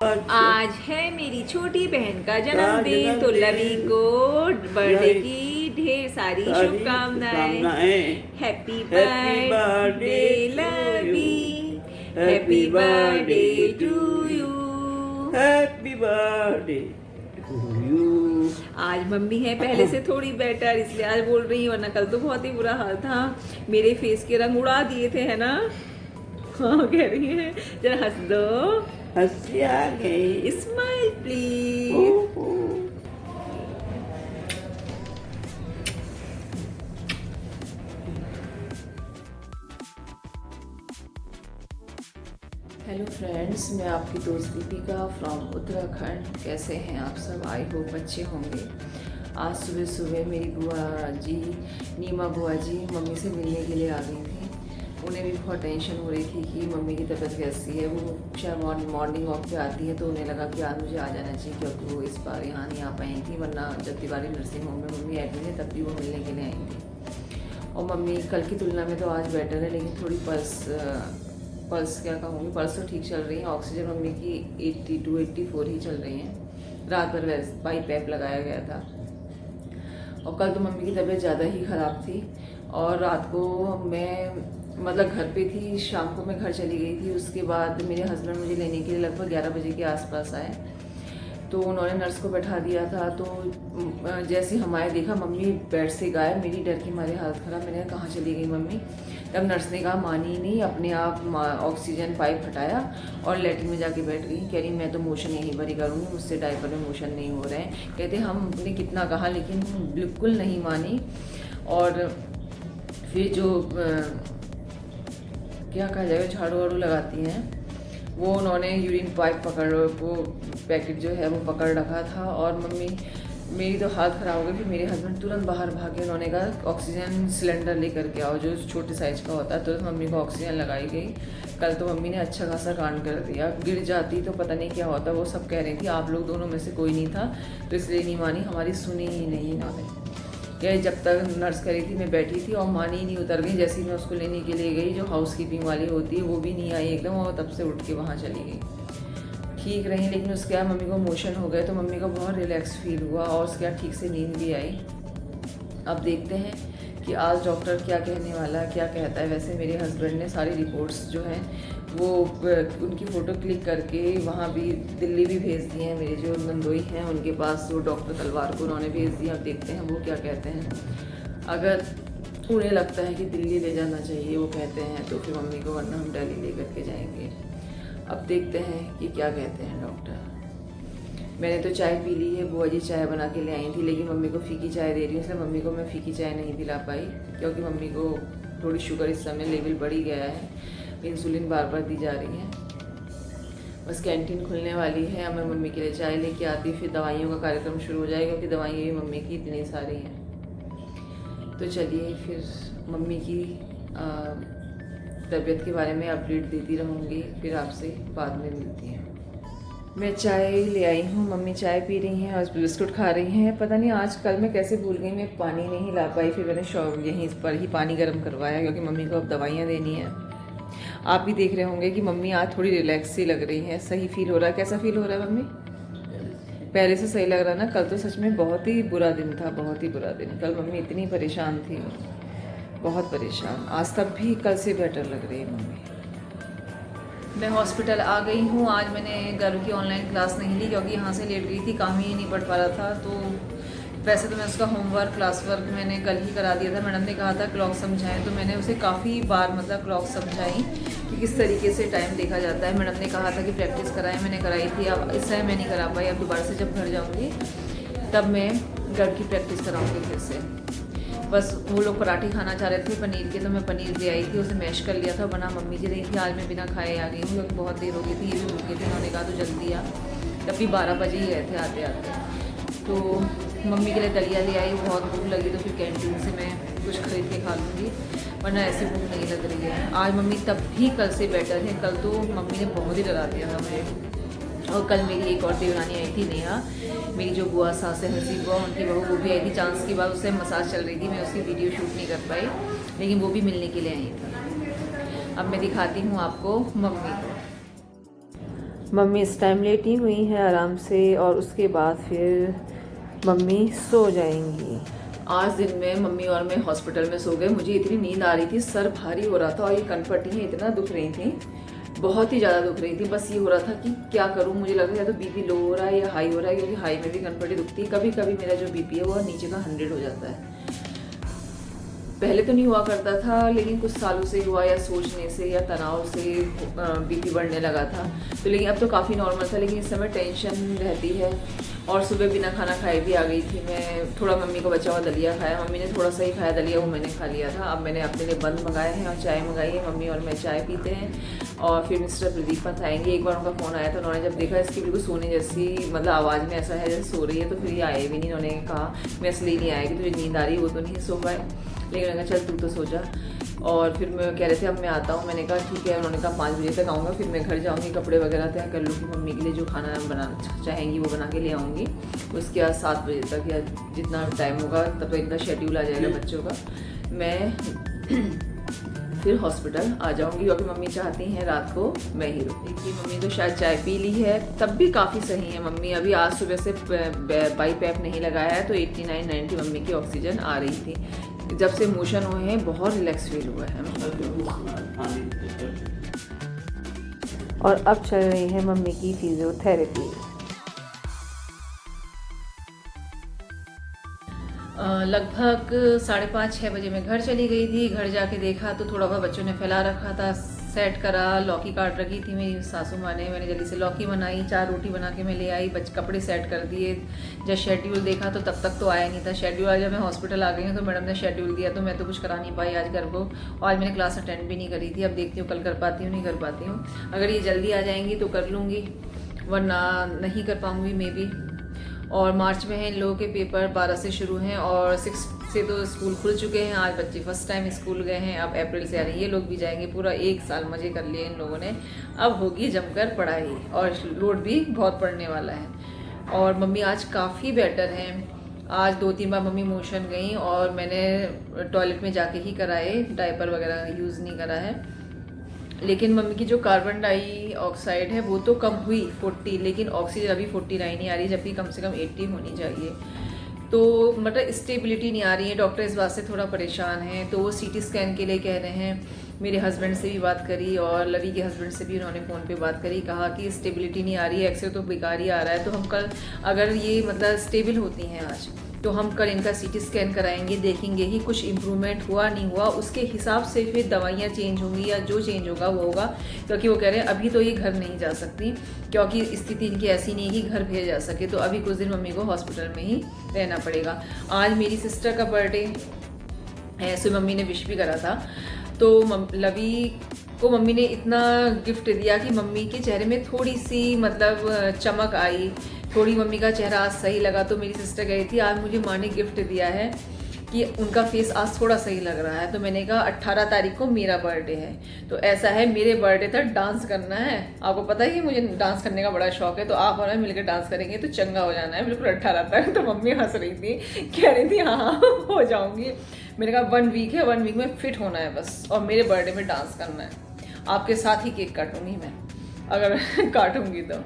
आज है मेरी छोटी बहन का जन्मदिन, तो लवी को बर्थडे की ढेर सारी शुभकामनाएं। Happy birthday Lavi, happy birthday to you, happy birthday to you. आज मम्मी है पहले से थोड़ी बेटर, इसलिए आज बोल रही हूँ, वरना कल तो बहुत ही बुरा हाल था। मेरे फेस के रंग उड़ा दिए थे, है ना? हाँ कह रही है, जरा हंस दो, हंसी आ गई। Smile please. हेलो फ्रेंड्स, मैं आपकी दोस्त दीपिका फ्रॉम उत्तराखंड। कैसे हैं आप सब? आई होप अच्छे होंगे। आज सुबह सुबह मेरी बुआ जी, नीमा बुआ जी मम्मी से मिलने के लिए आ गई थी। उन्हें भी बहुत टेंशन हो रही थी कि मम्मी की तबीयत कैसी है। वो शायद मॉर्निंग वॉक पे आती है, तो उन्हें लगा कि आज मुझे आ जाना चाहिए, क्योंकि वो इस बार यहाँ नहीं आ पाई थी। वरना जब तिवारी नर्सिंग होम में मम्मी एडमिट है तब भी वो मिलने के लिए आई थी। और मम्मी कल की तुलना में तो आज बेटर है, लेकिन थोड़ी पल्स क्या कहूँगी, पल्स तो ठीक चल रही है। ऑक्सीजन मम्मी की 82 84 ही चल रही हैं। रात भर वैसे पाइप लगाया गया था। और कल तो मम्मी की तबीयत ज़्यादा ही ख़राब थी। और रात को मैं मतलब घर पे थी, शाम को मैं घर चली गई थी। उसके बाद मेरे हस्बैंड मुझे लेने के लिए लगभग 11 बजे के आसपास आए, तो उन्होंने नर्स को बैठा दिया था। तो जैसे हम आए देखा मम्मी बेड से गायब। मेरी डर के मारे हालत ख़राब, मैंने कहा कहाँ चली गई मम्मी। तब नर्स ने कहा मानी नहीं, अपने आप ऑक्सीजन पाइप हटाया और लेटरिन में जाके बैठ गई। कह रही मैं तो मोशन यहीं पर ही करूँगी, मुझसे डायपर में मोशन नहीं हो रहे हैं। कहते हमने कितना कहा लेकिन बिल्कुल नहीं मानी। और फिर जो क्या कहा जाएगा, झाड़ू वाड़ू लगाती हैं, वो उन्होंने यूरिन पाइप पकड़, वो पैकेट जो है वो पकड़ रखा था। और मम्मी मेरी तो हालत ख़राब हो गई। फिर मेरे हस्बैंड तुरंत बाहर भागे, उन्होंने कहा ऑक्सीजन सिलेंडर लेकर के आओ, जो छोटे साइज़ का होता है। तुरंत मम्मी को ऑक्सीजन लगाई गई। कल तो मम्मी ने अच्छा खासा कांड कर दिया, गिर जाती तो पता नहीं क्या होता। वो सब कह रही थी आप लोग दोनों में से कोई नहीं था, तो इसलिए नहीं मानी। हमारी सुनी ही नहीं इन्होंने। क्या जब तक नर्स करी थी मैं बैठी थी और मानी ही नहीं, उतर गई। जैसे ही मैं उसको लेने के लिए गई, जो हाउस कीपिंग वाली होती है वो भी नहीं आई एकदम, और तब से उठ के वहाँ चली गई। ठीक रही, लेकिन उसके बाद मम्मी को मोशन हो गए, तो मम्मी को बहुत रिलैक्स फील हुआ और उसके बाद ठीक से नींद भी आई। अब देखते हैं कि आज डॉक्टर क्या कहने वाला है, क्या कहता है। वैसे मेरे हस्बैंड ने सारी रिपोर्ट्स जो हैं वो उनकी फ़ोटो क्लिक करके वहाँ भी दिल्ली भी भेज दिए हैं। मेरे जो नंदोई हैं उनके पास वो डॉक्टर तलवार को उन्होंने भेज दिया। अब देखते हैं वो क्या कहते हैं। अगर उन्हें लगता है कि दिल्ली ले जाना चाहिए, वो कहते हैं, तो फिर मम्मी को, वरना हम दिल्ली ले करके जाएंगे। अब देखते हैं कि क्या कहते हैं डॉक्टर। मैंने तो चाय पी ली है, बुआ जी चाय बना के ले आई थी, लेकिन मम्मी को फीकी चाय दे रही हूँ। इसलिए मम्मी को मैं फीकी चाय नहीं पिला पाई, क्योंकि मम्मी को थोड़ी शुगर इस समय लेवल बढ़ ही गया है। इंसुलिन बार बार दी जा रही है। बस कैंटीन खुलने वाली है, अब मैं मम्मी के लिए चाय लेके आती, फिर दवाइयों का कार्यक्रम शुरू हो जाएगा, क्योंकि दवाइयाँ भी मम्मी की इतनी सारी हैं। तो चलिए फिर मम्मी की तबीयत के बारे में अपडेट देती रहूँगी, फिर आपसे बाद में मिलती हैं। मैं चाय ले आई हूँ, मम्मी चाय पी रही हैं और बिस्कुट खा रही हैं। पता नहीं आज कल मैं कैसे भूल गई, मैं पानी नहीं ला पाई। फिर मैंने यहीं पर ही पानी गर्म करवाया, क्योंकि मम्मी को अब दवाइयाँ देनी है। आप भी देख रहे होंगे कि मम्मी आज थोड़ी रिलैक्स सी लग रही है। सही फील हो रहा है? कैसा फील हो रहा है मम्मी? पहले से सही लग रहा है ना? कल तो सच में बहुत ही बुरा दिन था, बहुत ही बुरा दिन। कल मम्मी इतनी परेशान थी, बहुत परेशान। आज तब भी कल से बेटर लग रही है मम्मी। मैं हॉस्पिटल आ गई हूँ। आज मैंने घर की ऑनलाइन क्लास नहीं ली, क्योंकि यहाँ से लेट गई थी, काम ही नहीं पढ़ पा रहा था। तो वैसे तो मैं उसका होमवर्क, क्लास वर्क मैंने कल ही करा दिया था। मैडम ने कहा था क्लॉक समझाएं, तो मैंने उसे काफ़ी बार मतलब क्लॉक समझाई कि किस तरीके से टाइम देखा जाता है। मैडम ने कहा था कि प्रैक्टिस कराएं, मैंने कराई थी। अब इस समय मैं नहीं करा पाई। अब दोबारा से जब घर जाऊँगी तब मैं घर की प्रैक्टिस कराऊँगी फिर से। बस वो लोग पराठे खाना चाह रहे थे पनीर के, तो मैं पनीर ले आई थी, उसे मैश कर लिया था, बना मम्मी जी रही थी। आज मैं बिना खाए आ गई हूँ, क्योंकि बहुत देर हो गई थी। ये भी भूखे थे, उन्होंने कहा तो जल्दी आ। तब भी 12 बजे ही गए थे आते आते। तो मम्मी के लिए दलिया ले आई, बहुत भूख लगी, तो फिर कैंटीन से मैं कुछ खरीद के खा लूँगी, वरना ऐसे भूख नहीं लग रही है। आज मम्मी तब भी कल से बेटर है। कल तो मम्मी ने बहुत ही डरा दिया था मुझे। और कल मेरी एक और देवरानी आई थी, नेहा, मेरी जो बुआ सास है, हसी बुआ, उनकी बहू, वो भी आई थी चांस की बाद। उससे मसाज चल रही थी, मैं उसकी वीडियो शूट नहीं कर पाई, लेकिन वो भी मिलने के लिए आई थी। अब मैं दिखाती हूँ आपको मम्मी को। मम्मी इस टाइम लेटी हुई हैं आराम से और उसके बाद फिर मम्मी सो जाएंगी। आज दिन में मम्मी और मैं हॉस्पिटल में सो गए। मुझे इतनी नींद आ रही थी, सर भारी हो रहा था और ये कनपट्टियाँ इतना दुख रही थी, बहुत ही ज़्यादा दुख रही थी। बस ये हो रहा था कि क्या करूँ, मुझे लग रहा है तो बीपी लो हो रहा है या हाई हो रहा है, क्योंकि हाई में भी कनपट्टी दुखती है। कभी कभी मेरा जो बीपी है वो नीचे का 100 हो जाता है। पहले तो नहीं हुआ करता था, लेकिन कुछ सालों से हुआ, या सोचने से या तनाव से बीपी बढ़ने लगा था। तो लेकिन अब तो काफ़ी नॉर्मल था, लेकिन इस समय टेंशन रहती है। और सुबह बिना खाना खाए भी आ गई थी मैं। थोड़ा मम्मी को बचा हुआ दलिया खाया, मम्मी ने थोड़ा सा ही खाया दलिया, वो मैंने खा लिया था। अब मैंने अपने लिए बंद मंगाए हैं और चाय मंगाई है। मम्मी और मैं चाय पीते हैं और फिर मिस्टर प्रदीप पंत आएंगे। एक बार उनका फ़ोन आया था, उन्होंने जब देखा इसकी बिल्कुल सोने जैसी, मतलब आवाज़ में ऐसा है जैसे सो रही है, तो फिर ये आए भी नहीं। उन्होंने कहा मैं इसलिए नहीं आएगी, तुझे नींद आ रही है, वो तो नहीं सो पाए, लेकिन उन्होंने कहा चल तू तो सो जा। और फिर मैं कह रहे थे अब मैं आता हूँ, मैंने कहा ठीक है। उन्होंने कहा 5 बजे तक आऊँगा, फिर मैं घर जाऊँगी, कपड़े वगैरह तय कर लूँगी, मम्मी के लिए जो खाना बनाना चाहेंगी वो बना के ले आऊँगी। उसके बाद 7 बजे तक या जितना टाइम होगा तब तक इनका शेड्यूल आ जाएगा बच्चों का, मैं फिर हॉस्पिटल आ जाऊँगी। क्योंकि मम्मी चाहती हैं रात को मैं ही रुकूँ। देखिए मम्मी तो शायद चाय पी ली है, तब भी काफ़ी सही है मम्मी। अभी आज सुबह से बाईपैप नहीं लगाया है, तो 89-90 मम्मी की ऑक्सीजन आ रही थी। जब से मोशन हुए हैं बहुत रिलैक्स फील हुआ है। और अब चल रही है मम्मी की फिजियोथेरेपी। लगभग 5:30-6 बजे मैं घर चली गई थी। घर जाके देखा तो थोड़ा बहुत बच्चों ने फैला रखा था, सेट करा। लौकी काट रखी थी मेरी सासू माँ ने, मैंने जल्दी से लौकी बनाई, 4 रोटी बना के मैं ले आई, कपड़े सेट कर दिए। जब शेड्यूल देखा तो तब तक तो आया नहीं था शेड्यूल। आज जब मैं हॉस्पिटल आ गई हूँ तो मैडम ने शेड्यूल दिया, तो मैं तो कुछ करा नहीं पाई आज घर को। और आज मैंने क्लास अटेंड भी नहीं करी थी। अब देखती हूँ कल कर पाती हूँ नहीं कर पाती हूँ। अगर ये जल्दी आ जाएंगी तो कर लूँगी, वरना नहीं कर पाऊँगी मे बी। और मार्च में है इन लोगों के पेपर, 12 से शुरू हैं और 6 से तो स्कूल खुल चुके हैं। आज बच्चे फर्स्ट टाइम स्कूल गए हैं, अब अप्रैल से आ रही है, ये लोग भी जाएंगे। पूरा 1 साल मज़े कर लिए इन लोगों ने। अब होगी जमकर पढ़ाई और लोड भी बहुत पड़ने वाला है। और मम्मी आज काफ़ी बेटर हैं। आज 2-3 बार मम्मी मोशन गई और मैंने टॉयलेट में जाके ही कराए, डायपर वगैरह यूज़ नहीं करा है। लेकिन मम्मी की जो कार्बन डाइऑक्साइड है वो तो कम हुई 40, लेकिन ऑक्सीजन अभी 49 ही आ रही है, जबकि कम से कम 80 होनी चाहिए। तो मतलब स्टेबिलिटी नहीं आ रही है। डॉक्टर इस बात से थोड़ा परेशान है, तो वो CT स्कैन के लिए कह रहे हैं। मेरे हस्बैंड से भी बात करी और लवी के हस्बैंड से भी उन्होंने फ़ोन पे बात करी, कहा कि स्टेबिलिटी नहीं आ रही है, एक्सरे तो बेकार ही आ रहा है। तो हम कल अगर ये मतलब स्टेबल होती हैं आज, तो हम कल इनका CT स्कैन कराएंगे, देखेंगे ही कुछ इम्प्रूवमेंट हुआ नहीं हुआ, उसके हिसाब से फिर दवाइयाँ चेंज होंगी या जो चेंज होगा वो होगा। क्योंकि वो कह रहे हैं अभी तो ये घर नहीं जा सकती, क्योंकि स्थिति इनकी ऐसी नहीं है कि घर भेज जा सके। तो अभी कुछ दिन मम्मी को हॉस्पिटल में ही रहना पड़ेगा। आज मेरी सिस्टर का बर्थडे है, सो मम्मी ने विश भी करा था। तो लवी को मम्मी ने इतना गिफ्ट दिया कि मम्मी के चेहरे में थोड़ी सी मतलब चमक आई, थोड़ी मम्मी का चेहरा आज सही लगा। तो मेरी सिस्टर गई थी, आज मुझे माँ ने गिफ्ट दिया है कि उनका फेस आज थोड़ा सही लग रहा है। तो मैंने कहा 18 तारीख को मेरा बर्थडे है, तो ऐसा है मेरे बर्थडे तक डांस करना है। आपको पता है कि मुझे डांस करने का बड़ा शौक है, तो आप और मैं मिलकर डांस करेंगे तो चंगा हो जाना है बिल्कुल 18 तक। तो मम्मी हंस रही थी, कह रही थी हाँ हो जाऊंगी। मैंने कहा 1 वीक है, 1 वीक में फिट होना है बस, और मेरे बर्थडे में डांस करना है। आपके साथ ही केक काटूंगी मैं, अगर काटूंगी तो।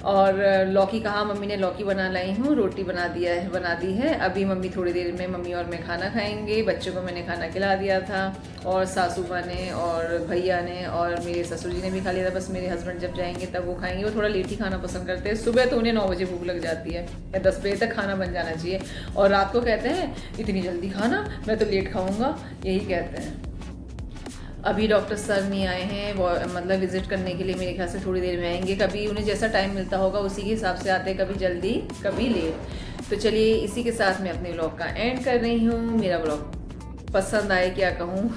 और लौकी कहाँ, मम्मी ने लौकी बना लाई हूँ, रोटी बना दी है। अभी मम्मी थोड़ी देर में मम्मी और मैं खाना खाएंगे। बच्चों को मैंने खाना खिला दिया था, और सासू माँ ने और भैया ने और मेरे ससुर जी ने भी खा लिया था। बस मेरे हस्बैंड जब जाएंगे तब वो खाएंगे। वो थोड़ा लेट ही खाना पसंद करते हैं। सुबह तो उन्हें 9 बजे भूख लग जाती है, या 10 बजे तक खाना बन जाना चाहिए, और रात को कहते हैं इतनी जल्दी खाना, मैं तो लेट खाऊँगा, यही कहते हैं। अभी डॉक्टर सर नहीं आए हैं, वो मतलब विजिट करने के लिए मेरे ख्याल से थोड़ी देर में आएंगे। कभी उन्हें जैसा टाइम मिलता होगा उसी के हिसाब से आते हैं, कभी जल्दी कभी लेट। तो चलिए इसी के साथ मैं अपने व्लॉग का एंड कर रही हूँ। मेरा व्लॉग पसंद आए क्या कहूँ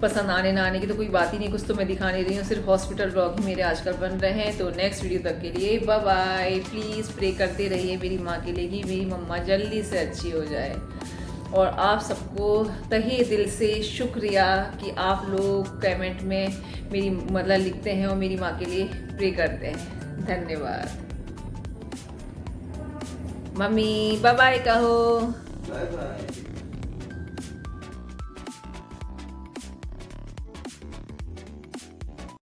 पसंद आने ना आने की तो कोई बात ही नहीं, कुछ तो मैं दिखा नहीं रही हूँ, सिर्फ हॉस्पिटल व्लॉग ही मेरे आजकल बन रहे हैं। तो नेक्स्ट वीडियो तक के लिए बाय बाय। प्लीज़ प्रे करते रहिए मेरी माँ के लिए कि मेरी मम्मा जल्दी से अच्छी हो जाए। और आप सबको तहे दिल से शुक्रिया कि आप लोग कमेंट में मेरी मतलब लिखते हैं और मेरी माँ के लिए प्रे करते हैं। धन्यवाद। मम्मी बाय बाय कहो। Bye bye.